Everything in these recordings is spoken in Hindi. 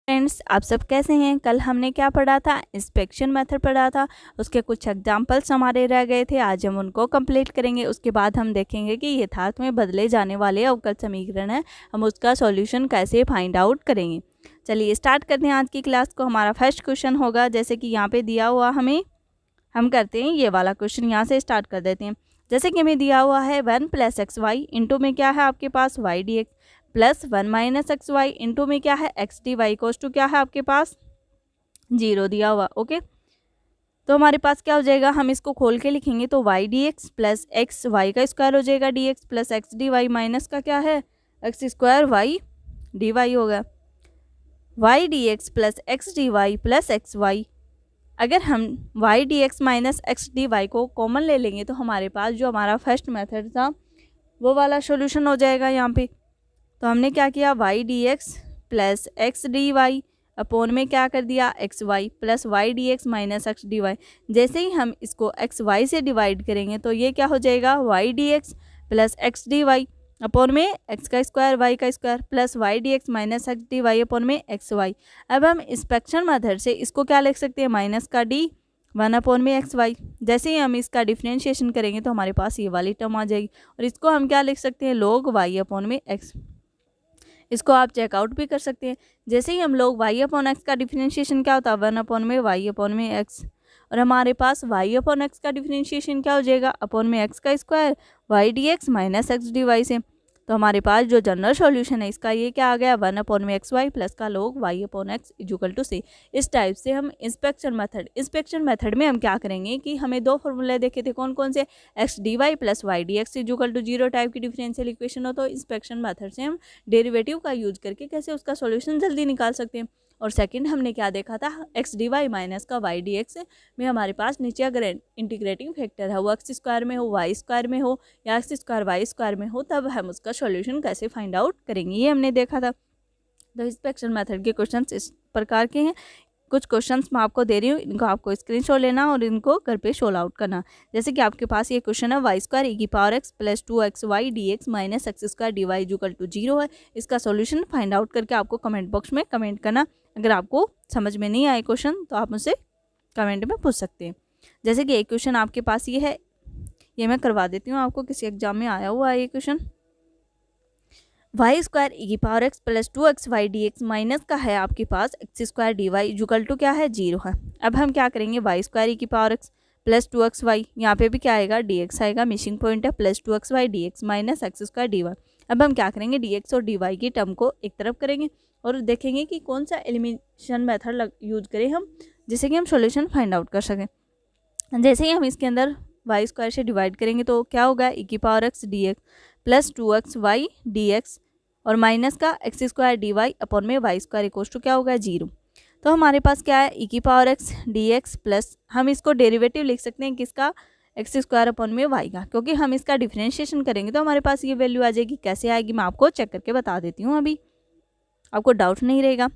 फ्रेंड्स, आप सब कैसे हैं। कल हमने क्या पढ़ा था, इंस्पेक्शन मेथड पढ़ा था। उसके कुछ एग्जांपल्स हमारे रह गए थे, आज हम उनको कंप्लीट करेंगे। उसके बाद हम देखेंगे कि यथार्थ में बदले जाने वाले अवकल समीकरण है, हम उसका सॉल्यूशन कैसे फाइंड आउट करेंगे। चलिए स्टार्ट करते हैं आज की क्लास को। हमारा फर्स्ट क्वेश्चन होगा, जैसे कि यहाँ पे दिया हुआ हम करते हैं ये वाला क्वेश्चन, यहाँ से स्टार्ट कर देते हैं। जैसे कि हमें दिया हुआ है 1 + xy इंटू में क्या है आपके पास y dx plus 1 - xy into में क्या है x dy इक्वल्स टू क्या है आपके पास 0 दिया हुआ। ओके, तो हमारे पास क्या हो जाएगा, हम इसको खोल के लिखेंगे तो y dx plus x y का स्क्वायर हो जाएगा dx plus x dy minus का क्या है x स्क्वायर y dy होगा। y dx plus x dy plus x y, अगर हम y dx minus x d y को कॉमन ले लेंगे तो हमारे पास जो हमारा फर्स्ट मेथड था वो वाला सॉल्यूशन हो जाएगा यहाँ पे। तो हमने क्या किया, y dx plus x d y upon में क्या कर दिया x y plus y D x minus x d y. जैसे ही हम इसको एक्स वाई से डिवाइड करेंगे तो ये क्या हो जाएगा, y dx plus x d y upon में एक्स का स्क्वायर वाई का square plus y D x minus x d y upon में एक्स वाई। अब हम इंस्पेक्शन मेथड से इसको क्या लिख सकते हैं, माइनस का डी 1 अपॉन में एक्स वाई। जैसे ही हम इसका डिफ्रेंशिएशन करेंगे तो हमारे पास ये वाली टर्म आ जाएगी और इसको हम क्या लिख सकते हैं, log y अपॉन में x। इसको आप चेकआउट भी कर सकते हैं। जैसे ही हम लोग y अपॉन एक्स का डिफ्रेंशिएशन क्या होता है, 1 अपॉन में y अपॉन में x, और हमारे पास y अपॉन एक्स का डिफ्रेंशिएशन क्या हो जाएगा, अपॉन में x का square y d x minus x d y से। तो हमारे पास जो जनरल सॉल्यूशन है इसका ये क्या आ गया, 1 अपॉन में एक्स वाई प्लस का लोग y upon X equal to C. इस टाइप से हम इंस्पेक्शन मेथड में हम क्या करेंगे कि हमें दो फॉर्मूले देखे थे, कौन कौन से, x d y plus y D x equal to 0 type की डिफरेंशियल इक्वेशन हो तो इंस्पेक्शन मेथड से हम डेरिवेटिव का यूज करके कैसे उसका सॉल्यूशन जल्दी निकाल सकते हैं। और सेकंड हमने क्या देखा था, एक्स डी वाई माइनस का वाई डी एक्स में हमारे पास नीचे अगर इंटीग्रेटिंग फैक्टर है वो एक्स स्क्वायर में हो वाई स्क्वायर में हो या एक्स स्क्वायर वाई स्क्वायर में हो, तब हम उसका सॉल्यूशन कैसे फाइंड आउट करेंगे, ये हमने देखा था। तो इंस्पेक्शन मेथड के क्वेश्चंस इस प्रकार के हैं। कुछ क्वेश्चंस मैं आपको दे रही हूँ, इनको आपको स्क्रीनशॉट लेना और इनको घर पे सोल्व आउट करना। जैसे कि आपके पास ये क्वेश्चन है, वाई स्क्वायर ई की power x plus 2 XY DX minus x square D Y equal to 0 है। इसका सॉल्यूशन फाइंड आउट करके आपको कमेंट बॉक्स में कमेंट करना। अगर आपको समझ में नहीं आए क्वेश्चन तो आप मुझसे कमेंट में पूछ सकते हैं। जैसे कि एक क्वेश्चन आपके पास ये है, ये मैं करवा देती हूँ आपको, किसी एग्जाम में आया हुआ है ये क्वेश्चन। वाई स्क्वायर ई की power x plus 2 XY DX minus का है आपके पास x square D Y equal to क्या है 0 है। अब हम क्या करेंगे, वाई स्क्वायर ई की पावर एक्स प्लस 2XY, यहाँ पे भी क्या आएगा DX आएगा, मिसिंग पॉइंट है, plus 2XY DX minus x square D y. अब हम क्या करेंगे, DX और डी वाई की टर्म को एक तरफ करेंगे और देखेंगे कि कौन सा एलिमिनेशन मेथड यूज करें हम, जिससे कि हम सॉल्यूशन फाइंड आउट कर सकें। जैसे ही हम इसके अंदर वाई स्क्वायर से डिवाइड करेंगे तो क्या होगा, ई की power x D x plus 2XY DX और माइनस का x square D y upon में वाई स्क्वायर इक्वल टू क्या होगा 0। तो हमारे पास क्या है, ई की power x D x plus, हम इसको डेरिवेटिव लिख सकते हैं किसका, एक्स स्क्वायर अपॉन में वाई का, क्योंकि हम इसका डिफ्रेंशिएशन करेंगे तो हमारे पास ये वैल्यू आ जाएगी। कैसे आएगी मैं आपको चेक करके बता देती हूँ, अभी आपको डाउट नहीं रहेगा।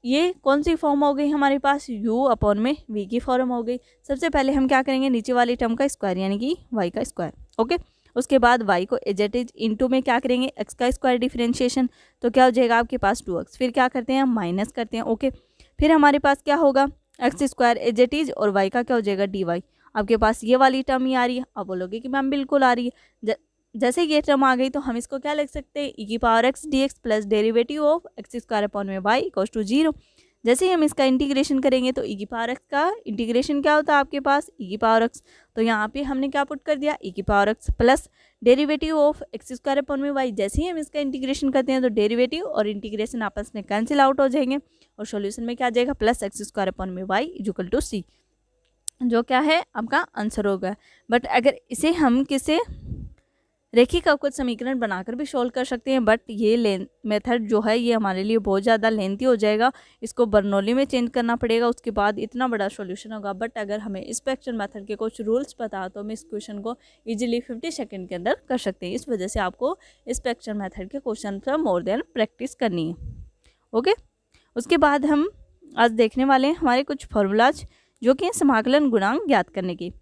ये कौन सी फॉर्म हो गई हमारे पास, u अपॉन में v की फॉर्म हो गई। सबसे पहले हम क्या करेंगे, नीचे वाली टर्म का स्क्वायर यानी कि y का स्क्वायर। ओके, उसके बाद y को एज इट इज इंटू में क्या करेंगे, x का स्क्वायर डिफरेंशिएशन, तो क्या हो जाएगा आपके पास 2x, फिर क्या करते हैं हम माइनस करते हैं। ओके, फिर हमारे पास क्या होगा, x square as it is और y का क्या हो जाएगा dy। आपके पास ये वाली टर्म ही आ रही है, अब बोलोगे कि मैम बिल्कुल आ रही है। जैसे ये टर्म आ गई तो हम इसको क्या लिख सकते हैं, ई की power x D x plus derivative of x square upon में वाई इक्वल टू 0। जैसे ही हम इसका इंटीग्रेशन करेंगे तो ई की पावर एक्स का इंटीग्रेशन क्या होता है आपके पास, ई की पावर एक्स, तो यहाँ पे हमने क्या पुट कर दिया, ई की power x plus derivative of x square upon में वाई। जैसे ही हम इसका इंटीग्रेशन करते हैं तो डेरिवेटिव और इंटीग्रेशन आपस में कैंसिल आउट हो जाएंगे और सॉल्यूशन में क्या आ जाएगा, प्लस एक्स स्क्वायर अपॉन में वाई इक्वल टू सी, जो क्या है आपका आंसर होगा। बट अगर इसे हम किसे रेखिक अवकल समीकरण बनाकर भी सॉल्व कर सकते हैं, बट ये मेथड जो है ये हमारे लिए बहुत ज़्यादा लेंथी हो जाएगा, इसको बर्नौली में चेंज करना पड़ेगा, उसके बाद इतना बड़ा सॉल्यूशन होगा। बट अगर हमें इंस्पेक्शन मेथड के कुछ रूल्स पता तो हम इस क्वेश्चन को इजीली 50 सेकंड के अंदर कर सकते हैं। इस वजह से आपको इंस्पेक्शन मेथड के क्वेश्चन पर मोर देन प्रैक्टिस करनी है। ओके, उसके बाद हम आज देखने वाले हैं हमारे कुछ फॉर्मूलाज जो कि समाकलन गुणांक ज्ञात करने की।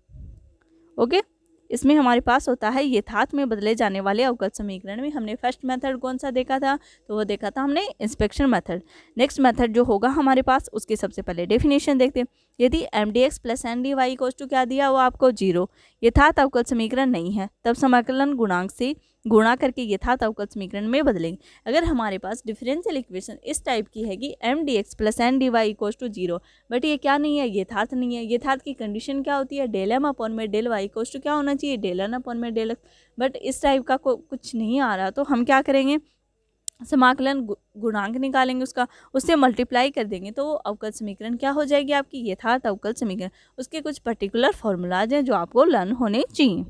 ओके, इसमें हमारे पास होता है यथार्थ में बदले जाने वाले अवकल समीकरण में हमने फर्स्ट मेथड कौन सा देखा था, तो वो देखा था हमने इंस्पेक्शन मेथड। नेक्स्ट मेथड जो होगा हमारे पास उसकी सबसे पहले डेफिनेशन देखते हैं। यदि m D x plus N D y equals to क्या दिया वो आपको 0, यथार्थ अवकल समीकरण नहीं है, तब समाकलन गुणांक से गुणा करके यथार्थ अवकल समीकरण में बदलेंगे। अगर हमारे पास डिफरेंशियल इक्वेशन इस टाइप की है कि m D x plus N D y equals to 0, but ये क्या नहीं है, यथार्थ नहीं है। यथार्थ की कंडीशन क्या होती है, डेल एम अपॉन में डेल वाई इक्वल्स टू क्या होना चाहिए, डेल एन अपॉन में डेल एक्स। बट इस टाइप का कुछ नहीं आ रहा, तो हम क्या करेंगे, समाकलन गुणांक निकालेंगे उसका, उससे मल्टीप्लाई कर देंगे, तो अवकल समीकरण क्या हो जाएगी आपकी, यथार्थ अवकल समीकरण। उसके कुछ पर्टिकुलर फॉर्मूलाज हैं जो आपको लर्न होने चाहिए।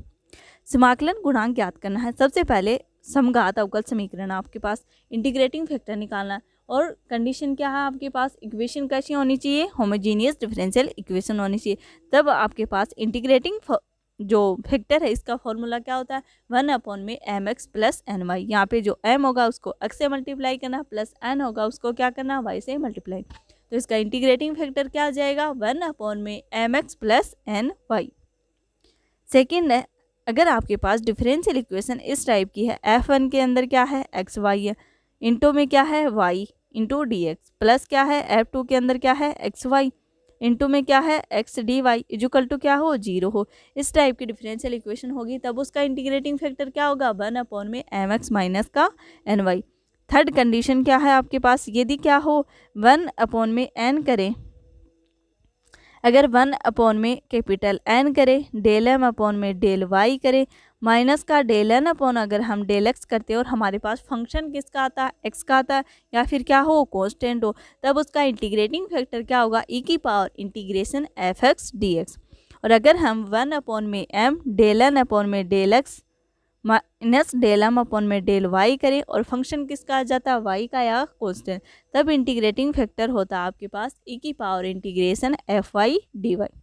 समाकलन गुणांक ज्ञात करना है। सबसे पहले समघात अवकल समीकरण आपके पास, इंटीग्रेटिंग फैक्टर निकालना है, और कंडीशन क्या है आपके पास, इक्वेशन कैसी होनी चाहिए, होमोजीनियस डिफरेंशियल इक्वेशन होनी चाहिए। तब आपके पास इंटीग्रेटिंग जो फैक्टर है इसका फॉर्मूला क्या होता है, 1 अपॉन में m x plus n y. यहाँ पे जो एम होगा उसको एक्स से मल्टीप्लाई करना, प्लस एन होगा उसको क्या करना, वाई से मल्टीप्लाई। तो इसका इंटीग्रेटिंग फैक्टर क्या आ जाएगा, 1 अपॉन में m x plus n y. Second है, अगर आपके पास डिफरेंशियल इक्वेशन इस टाइप की है, F1 के अंदर क्या है, एक्स वाई है, इंटू में क्या है, y into d x, plus क्या है F2 के अंदर क्या है, एक्स वाई इंटू में क्या है, x d y equal to क्या हो, 0 हो। इस टाइप की डिफरेंशियल इक्वेशन होगी, तब उसका इंटीग्रेटिंग फैक्टर क्या होगा, 1 अपॉन में एम एक्स माइनस का एन वाई। थर्ड कंडीशन क्या है आपके पास, यदि क्या हो 1 अपॉन में एन करें, अगर 1 अपॉन में कैपिटल एन करें, डेल एम अपॉन में डेल वाई करें, माइनस का डेल एन अपॉन अगर हम डेल एक्स करते हैं और हमारे पास फंक्शन किसका आता है, एक्स का आता है, या फिर क्या हो, कांस्टेंट हो, तब उसका इंटीग्रेटिंग फैक्टर क्या होगा, ई की power integration F x D x. और अगर हम 1 अपॉन में एम डेल एन अपॉन में del x minus del m upon में डेल वाई करें और फंक्शन किसका आ जाता है, वाई का या कांस्टेंट, तब इंटीग्रेटिंग फैक्टर होता है आपके पास ई की power integration f y d y.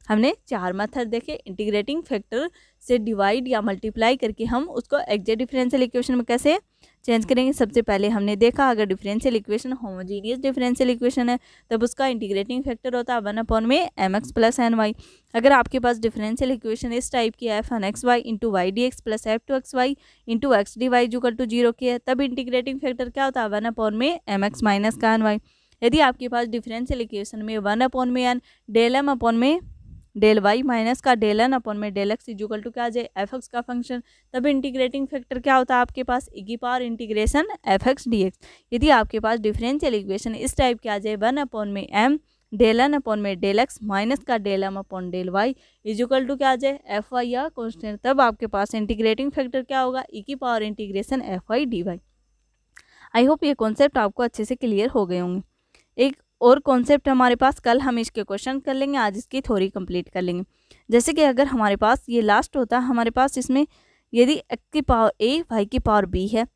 हमने 4 मेथड देखे, इंटीग्रेटिंग फैक्टर से डिवाइड या मल्टीप्लाई करके हम उसको एग्जैक्ट डिफरेंशियल इक्वेशन में कैसे चेंज करेंगे। सबसे पहले हमने देखा अगर differential equation homogeneous differential equation है तब उसका इंटीग्रेटिंग फैक्टर होता है 1 अपॉन में m x plus n y. अगर आपके पास डिफरेंशियल इक्वेशन इस टाइप की f n x y into y D x plus f two x y into x d Y equal to 0 की है, तब इंटीग्रेटिंग फैक्टर क्या होता है 1 अपॉन में एम एक्स माइनस का एन वाई। यदि आपके पास डिफरेंशियल इक्वेशन में 1 अपॉन में एन डेल एम अपॉन में डेल वाई माइनस का डेल एन अपॉन में डेल एक्स इक्वल टू क्या आ जाए, एफ एक्स का फंक्शन, तब इंटीग्रेटिंग फैक्टर क्या होता है आपके पास ई की power integration F x D x. यदि आपके पास डिफरेंशियल इक्वेशन इस टाइप की आ जाए 1 अपॉन में एम डेल एन अपॉन में डेल एक्स माइनस का del m upon del y equal to क्या आ जाए, एफ वाई या कॉन्स्टेंट, तब आपके पास इंटीग्रेटिंग फैक्टर क्या होगा, ई की power integration f y d y. I hope ये कॉन्सेप्ट आपको अच्छे से क्लियर हो गए होंगे। एक और कॉन्सेप्ट हमारे पास, कल हम इसके क्वेश्चन कर लेंगे, आज इसकी थ्योरी कंप्लीट कर लेंगे। जैसे कि अगर हमारे पास ये लास्ट होता है हमारे पास, इसमें यदि एक्स की पावर ए वाई की पावर बी है,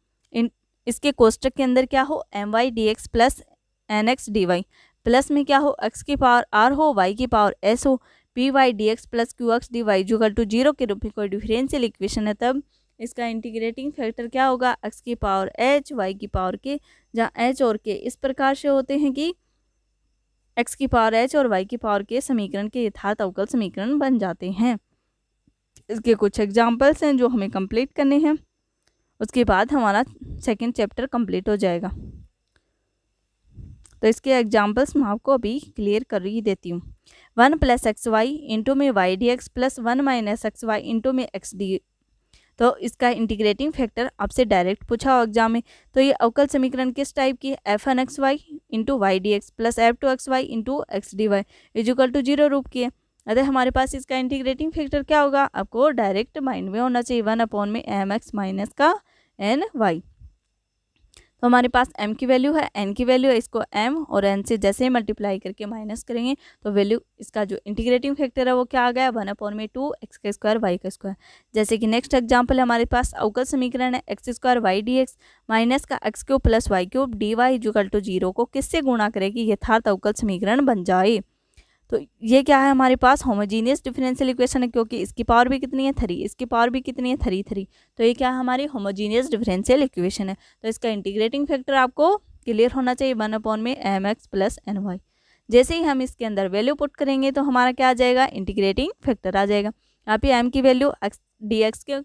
इसके कोष्टक के अंदर क्या हो, m y D x plus n x d y, plus में क्या हो, एक्स की पावर आर हो, वाई की पावर एस हो, p y D x plus q x d Y equal to 0 के रूप में कोई डिफरेंशियल इक्वेशन है, तब इसका इंटीग्रेटिंग फैक्टर क्या होगा, एक्स की पावर एच वाई की पावर के, जहाँ एच और के इस प्रकार से होते हैं कि एक्स की पावर एच और वाई की पावर के समीकरण के यथार्थ अवकल समीकरण बन जाते हैं। इसके कुछ एग्जाम्पल्स हैं जो हमें कंप्लीट करने हैं, उसके बाद हमारा सेकंड चैप्टर कंप्लीट हो जाएगा। तो इसके एग्जाम्पल्स मैं आपको अभी क्लियर कर ही देती हूँ। 1 प्लस एक्स वाई इंटू में y D x plus 1 minus x y into में एक्स डी, तो इसका इंटीग्रेटिंग फैक्टर आपसे डायरेक्ट पूछा हो एग्जाम में। तो ये अवकल समीकरण किस टाइप की है, f n x y into y D x plus f two x y into x d Y equal to 0 रूप की है। अगर हमारे पास इसका इंटीग्रेटिंग फैक्टर क्या होगा, आपको डायरेक्ट माइंड में होना चाहिए 1 अपॉन में एम एक्स माइनस का एन वाई। तो हमारे पास m की वैल्यू है, n की वैल्यू है, इसको m और n से जैसे ही मल्टीप्लाई करके माइनस करेंगे तो वैल्यू इसका जो इंटीग्रेटिंग फैक्टर है वो क्या आ गया, 1 अपॉन में 2 एक्स का स्क्वायर वाई का स्क्वायर। जैसे कि नेक्स्ट एग्जांपल हमारे पास अवकल समीकरण है X square Y D x minus का X cube plus Y cube D Y equal to 0 को किससे गुणा करें कि यथार्थ अवकल समीकरण बन जाए। तो ये क्या है हमारे पास, होमोजीनियस डिफरेंशियल इक्वेशन है, क्योंकि इसकी पावर भी कितनी है 3, इसकी पावर भी कितनी है 3, तो ये क्या है हमारी होमोजीनियस डिफरेंशियल इक्वेशन है। तो इसका इंटीग्रेटिंग फैक्टर आपको क्लियर होना चाहिए 1 अपॉन में m x plus n y. जैसे ही हम इसके अंदर वैल्यू पुट करेंगे तो हमारा क्या आ जाएगा, इंटीग्रेटिंग फैक्टर आ जाएगा। यहाँ पे एम की वैल्यू एक्स डी एक्स के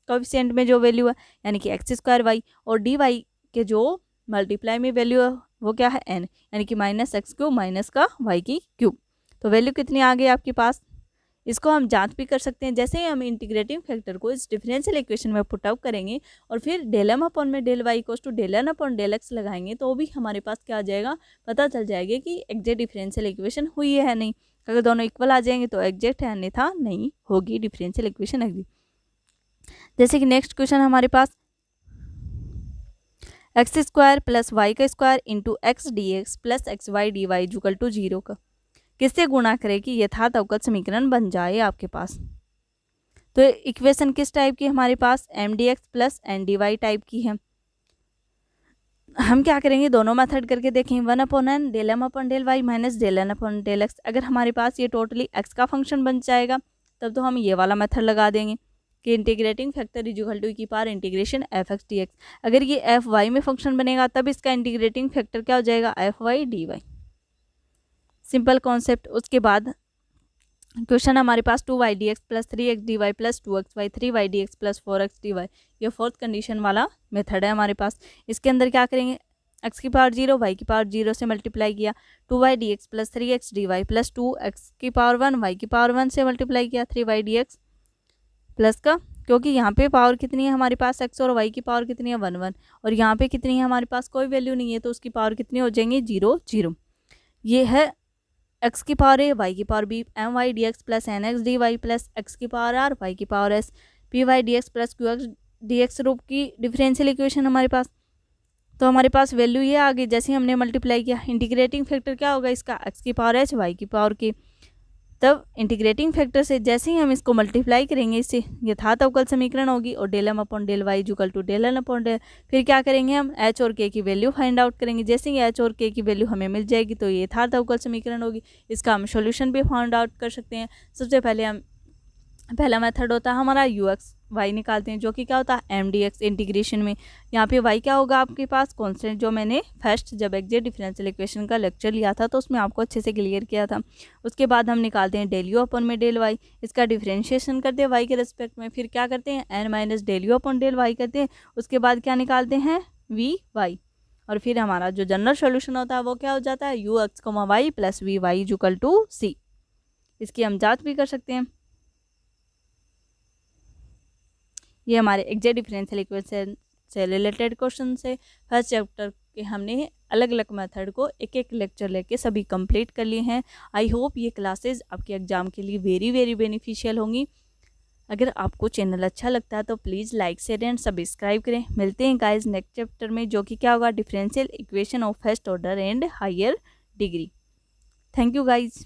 कोफिशिएंट में जो वैल्यू है यानी कि एक्स स्क्वायर वाई, और डी वाई के जो मल्टीप्लाई में वैल्यू है वो क्या है एन, यानी कि माइनस एक्स क्यूब माइनस का वाई की क्यूब। तो वैल्यू कितनी आ गई आपके पास। इसको हम जांच भी कर सकते हैं, जैसे ही हम इंटीग्रेटिंग फैक्टर को इस डिफरेंशियल इक्वेशन में पुट अप करेंगे और फिर डेल एम अपॉन में del y equals to del n upon del x लगाएंगे तो भी हमारे पास क्या आ जाएगा, पता चल जाएगा कि एग्जैक्ट डिफरेंशियल इक्वेशन हुई है नहीं। अगर दोनों इक्वल आ जाएंगे तो एग्जैक्ट है, अन्यथा नहीं होगी डिफरेंशियल इक्वेशन एग्जैक्ट। जैसे कि नेक्स्ट क्वेश्चन हमारे पास एक्स स्क्वायर प्लस वाई का square into x D x plus x y d Y equal to 0 का किससे गुणा करे कि यथार्थ अवकल समीकरण बन जाए आपके पास। तो इक्वेशन किस टाइप की हमारे पास, M D x plus N D Y type की है। हम क्या करेंगे, दोनों मेथड करके देखें, 1 upon n del m upon del y minus del n upon del x. अगर हमारे पास ये टोटली एक्स का फंक्शन बन जाएगा तब तो हम ये वाला मेथड लगा देंगे कि integrating factor is equal to की power integration F x D X. अगर ये एफ वाई में फंक्शन बनेगा तब इसका इंटीग्रेटिंग फैक्टर क्या हो जाएगा, f y d y. Simple concept. उसके बाद क्वेश्चन हमारे पास 2y dx plus 3x dy plus 2xy 3y dx plus 4x dy, ये फोर्थ कंडीशन वाला मेथड है हमारे पास। इसके अंदर क्या करेंगे, x की पावर 0 y की पावर 0 से मल्टीप्लाई किया, 2y dx plus 3x dy plus 2x की पावर 1 y की पावर 1 से मल्टीप्लाई किया 3y dx प्लस का, क्योंकि यहाँ पे पावर कितनी है हमारे पास x और y की पावर कितनी है 1 1, और यहाँ पे कितनी है हमारे पास कोई वैल्यू नहीं है तो उसकी पावर कितनी हो जाएंगी 0 0। ये है x की पावर a y की power b m y D x plus n x d y plus x की पावर r y की power s p y D x plus q x D x रूप की डिफरेंशियल इक्वेशन हमारे पास। तो हमारे पास वैल्यू ये आ गई, जैसे हमने मल्टीप्लाई किया इंटीग्रेटिंग फैक्टर क्या होगा इसका, x की पावर h y की पावर k। तब इंटीग्रेटिंग फैक्टर से जैसे ही हम इसको मल्टीप्लाई करेंगे इससे यथार्थ अवकल समीकरण होगी, और del m upon del y equal to del n upon del. फिर क्या करेंगे, हम h और k की वैल्यू फाइंड आउट करेंगे। जैसे ही h और k की वैल्यू हमें मिल जाएगी तो ये यथार्थ अवकल समीकरण होगी। इसका हम सॉल्यूशन भी फाइंड आउट कर सकते हैं। सबसे पहले हम पहला मेथड होता है हमारा यू एक्स वाई निकालते हैं, जो कि क्या होता है एम डी एक्स इंटीग्रेशन में। यहाँ पे वाई क्या होगा आपके पास कांस्टेंट, जो मैंने फर्स्ट जब एग्जैक्ट डिफरेंशियल इक्वेशन का लेक्चर लिया था तो उसमें आपको अच्छे से क्लियर किया था। उसके बाद हम निकालते हैं डेल यू अपॉन में डेल वाई, इसका डिफरेंशिएशन करते हैं वाई के रेस्पेक्ट में। फिर क्या करते हैं n minus del u upon del y करते हैं। उसके बाद क्या निकालते हैं वी वाई, और फिर हमारा जो जनरल सोल्यूशन होता है वो क्या हो जाता है U X comma Y plus V Y equal to C. इसकी हम जाँच भी कर सकते हैं। ये हमारे एग्जैक्ट डिफरेंशियल इक्वेशन से रिलेटेड क्वेश्चन से फर्स्ट चैप्टर के हमने अलग अलग मेथड को एक एक लेक्चर लेके सभी कंप्लीट कर लिए हैं। आई होप ये क्लासेस आपके एग्जाम के लिए वेरी वेरी बेनिफिशियल होंगी। अगर आपको चैनल अच्छा लगता है तो please like share and subscribe करें। मिलते हैं गाइस नेक्स्ट चैप्टर में, जो कि क्या होगा differential equation of first order and higher degree. Thank you guys.